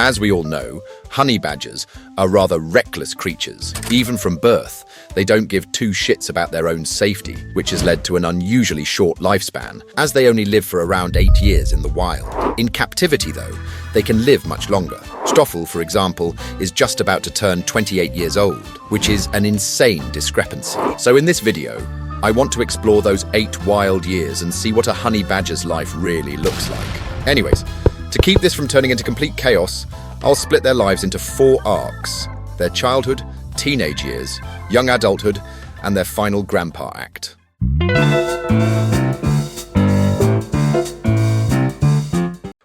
As we all know, honey badgers are rather reckless creatures. Even from birth, they don't give two shits about their own safety, which has led to an unusually short lifespan, as they only live for around 8 years in the wild. In captivity, though, they can live much longer. Stoffel, for example, is just about to turn 28 years old, which is an insane discrepancy. So in this video, I want to explore those 8 wild years and see what a honey badger's life really looks like. Anyways, to keep this from turning into complete chaos, I'll split their lives into 4 arcs: their childhood, teenage years, young adulthood, and their final grandpa act.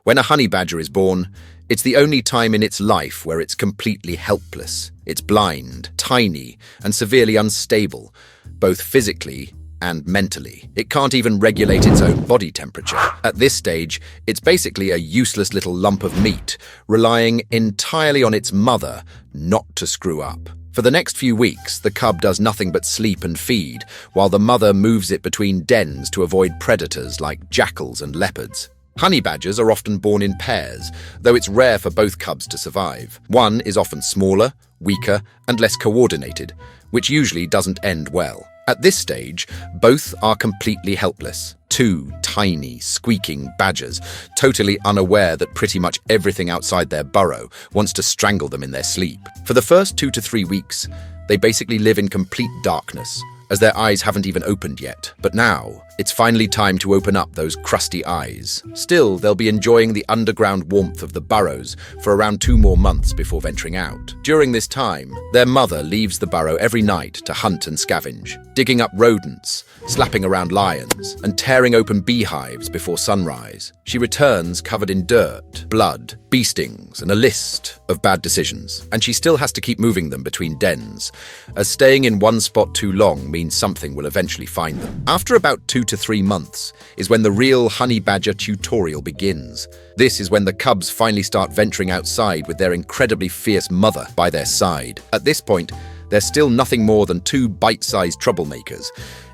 When a honey badger is born, it's the only time in its life where it's completely helpless. It's blind, tiny, and severely unstable, both physically and mentally. It can't even regulate its own body temperature. At this stage, it's basically a useless little lump of meat, relying entirely on its mother not to screw up. For the next few weeks, the cub does nothing but sleep and feed, while the mother moves it between dens to avoid predators like jackals and leopards. Honey badgers are often born in pairs, though it's rare for both cubs to survive. One is often smaller, weaker, and less coordinated, which usually doesn't end well. At this stage, both are completely helpless. 2 tiny, squeaking badgers, totally unaware that pretty much everything outside their burrow wants to strangle them in their sleep. For the first 2 to 3 weeks, they basically live in complete darkness, as their eyes haven't even opened yet. But now, it's finally time to open up those crusty eyes. Still, they'll be enjoying the underground warmth of the burrows for around 2 more months before venturing out. During this time, their mother leaves the burrow every night to hunt and scavenge, digging up rodents, slapping around lions, and tearing open beehives before sunrise. She returns covered in dirt, blood, bee stings, and a list of bad decisions. And she still has to keep moving them between dens, as staying in one spot too long means something will eventually find them. After about 2 to 3 months is when the real honey badger tutorial begins. This is when the cubs finally start venturing outside with their incredibly fierce mother by their side. At this point, they're still nothing more than 2 bite-sized troublemakers,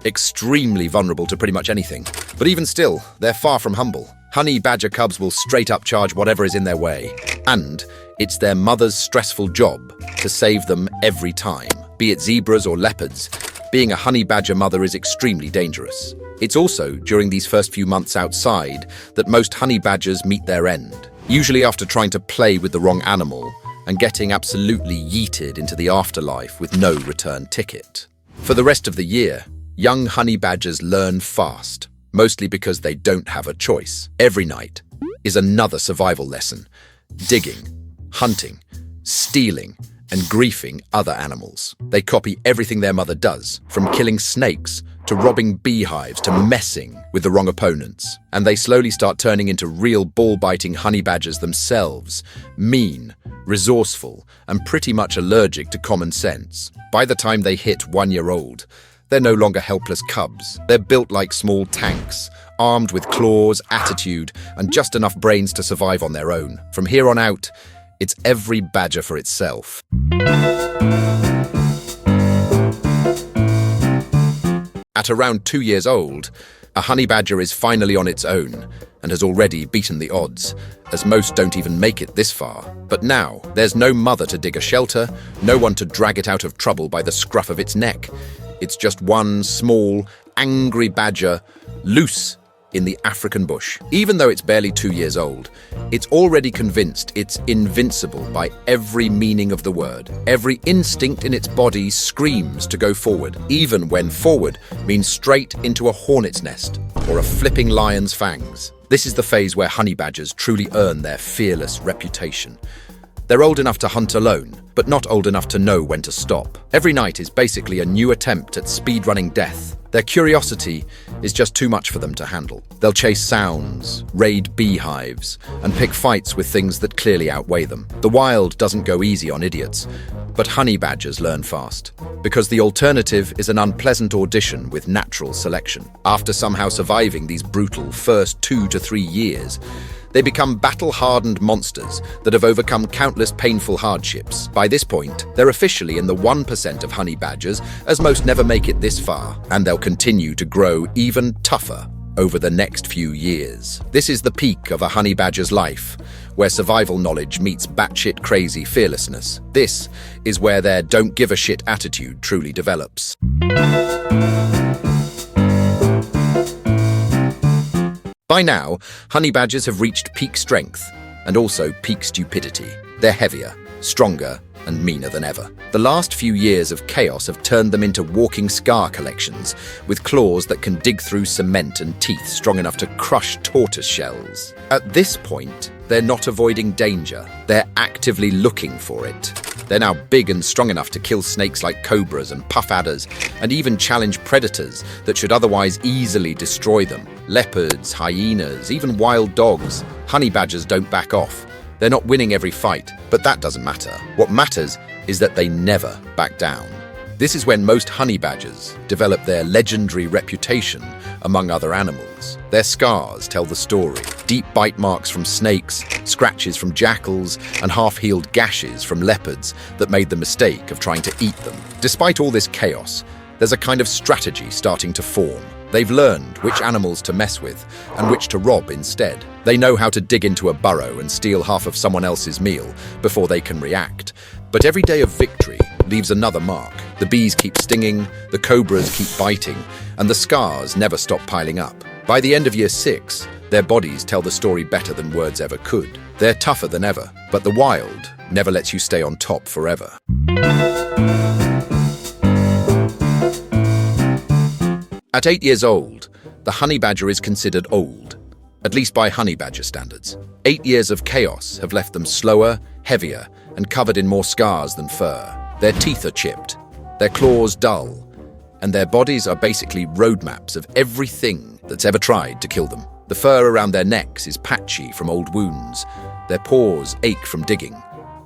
extremely vulnerable to pretty much anything. But even still, they're far from humble. Honey badger cubs will straight up charge whatever is in their way. And it's their mother's stressful job to save them every time. Be it zebras or leopards, being a honey badger mother is extremely dangerous. It's also during these first few months outside that most honey badgers meet their end, usually after trying to play with the wrong animal and getting absolutely yeeted into the afterlife with no return ticket. For the rest of the year, young honey badgers learn fast, mostly because they don't have a choice. Every night is another survival lesson: digging, hunting, stealing, and griefing other animals. They copy everything their mother does, from killing snakes to robbing beehives to messing with the wrong opponents. And they slowly start turning into real ball-biting honey badgers themselves, mean, resourceful, and pretty much allergic to common sense. By the time they hit 1 year old, they're no longer helpless cubs. They're built like small tanks, armed with claws, attitude, and just enough brains to survive on their own. From here on out, it's every badger for itself. At around 2 years old, a honey badger is finally on its own and has already beaten the odds, as most don't even make it this far. But now, there's no mother to dig a shelter, no one to drag it out of trouble by the scruff of its neck. It's just one small, angry badger, loose in the African bush. Even though it's barely 2 years old, it's already convinced it's invincible by every meaning of the word. Every instinct in its body screams to go forward, even when forward means straight into a hornet's nest or a flipping lion's fangs. This is the phase where honey badgers truly earn their fearless reputation. They're old enough to hunt alone, but not old enough to know when to stop. Every night is basically a new attempt at speedrunning death. Their curiosity is just too much for them to handle. They'll chase sounds, raid beehives, and pick fights with things that clearly outweigh them. The wild doesn't go easy on idiots, but honey badgers learn fast, because the alternative is an unpleasant audition with natural selection. After somehow surviving these brutal first 2 to 3 years, they become battle-hardened monsters that have overcome countless painful hardships. By this point, they're officially in the 1% of honey badgers, as most never make it this far, and they'll continue to grow even tougher over the next few years. This is the peak of a honey badger's life, where survival knowledge meets batshit crazy fearlessness. This is where their don't give a shit attitude truly develops. By now, honey badgers have reached peak strength and also peak stupidity. They're heavier, stronger, and meaner than ever. The last few years of chaos have turned them into walking scar collections, with claws that can dig through cement and teeth strong enough to crush tortoise shells. At this point, they're not avoiding danger, they're actively looking for it. They're now big and strong enough to kill snakes like cobras and puff adders, and even challenge predators that should otherwise easily destroy them. Leopards, hyenas, even wild dogs. Honey badgers don't back off. They're not winning every fight, but that doesn't matter. What matters is that they never back down. This is when most honey badgers develop their legendary reputation among other animals. Their scars tell the story. Deep bite marks from snakes, scratches from jackals, and half-healed gashes from leopards that made the mistake of trying to eat them. Despite all this chaos, there's a kind of strategy starting to form. They've learned which animals to mess with and which to rob instead. They know how to dig into a burrow and steal half of someone else's meal before they can react. But every day of victory leaves another mark. The bees keep stinging, the cobras keep biting, and the scars never stop piling up. By the end of year 6, their bodies tell the story better than words ever could. They're tougher than ever, but the wild never lets you stay on top forever. At 8 years old, the honey badger is considered old, at least by honey badger standards. 8 years of chaos have left them slower, heavier, and covered in more scars than fur. Their teeth are chipped, their claws dull, and their bodies are basically roadmaps of everything that's ever tried to kill them. The fur around their necks is patchy from old wounds, their paws ache from digging,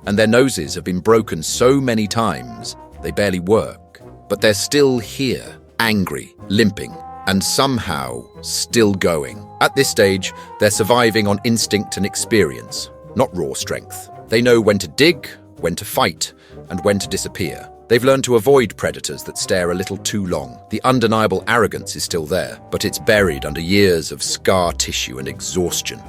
and their noses have been broken so many times they barely work. But they're still here, angry, limping, and somehow still going. At this stage, they're surviving on instinct and experience, not raw strength. They know when to dig, when to fight, and when to disappear. They've learned to avoid predators that stare a little too long. The undeniable arrogance is still there, but it's buried under years of scar tissue and exhaustion.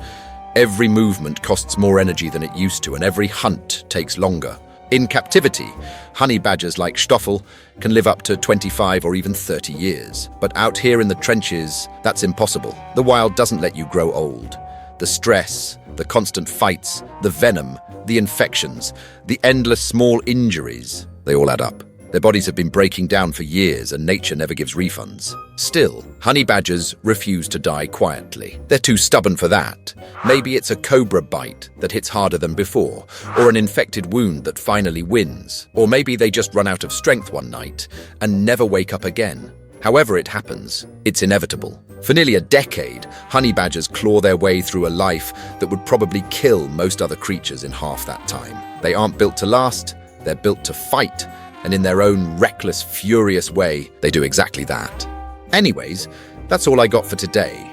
Every movement costs more energy than it used to, and every hunt takes longer. In captivity, honey badgers like Stoffel can live up to 25 or even 30 years. But out here in the trenches, that's impossible. The wild doesn't let you grow old. The stress, the constant fights, the venom, the infections, the endless small injuries, they all add up. Their bodies have been breaking down for years and nature never gives refunds. Still, honey badgers refuse to die quietly. They're too stubborn for that. Maybe it's a cobra bite that hits harder than before, or an infected wound that finally wins. Or maybe they just run out of strength one night and never wake up again. However it happens, it's inevitable. For nearly a decade, honey badgers claw their way through a life that would probably kill most other creatures in half that time. They aren't built to last, they're built to fight, and in their own reckless, furious way, they do exactly that. Anyways, that's all I got for today.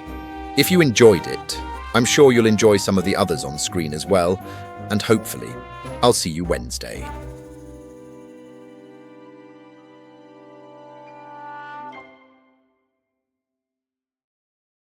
If you enjoyed it, I'm sure you'll enjoy some of the others on screen as well, and hopefully, I'll see you Wednesday.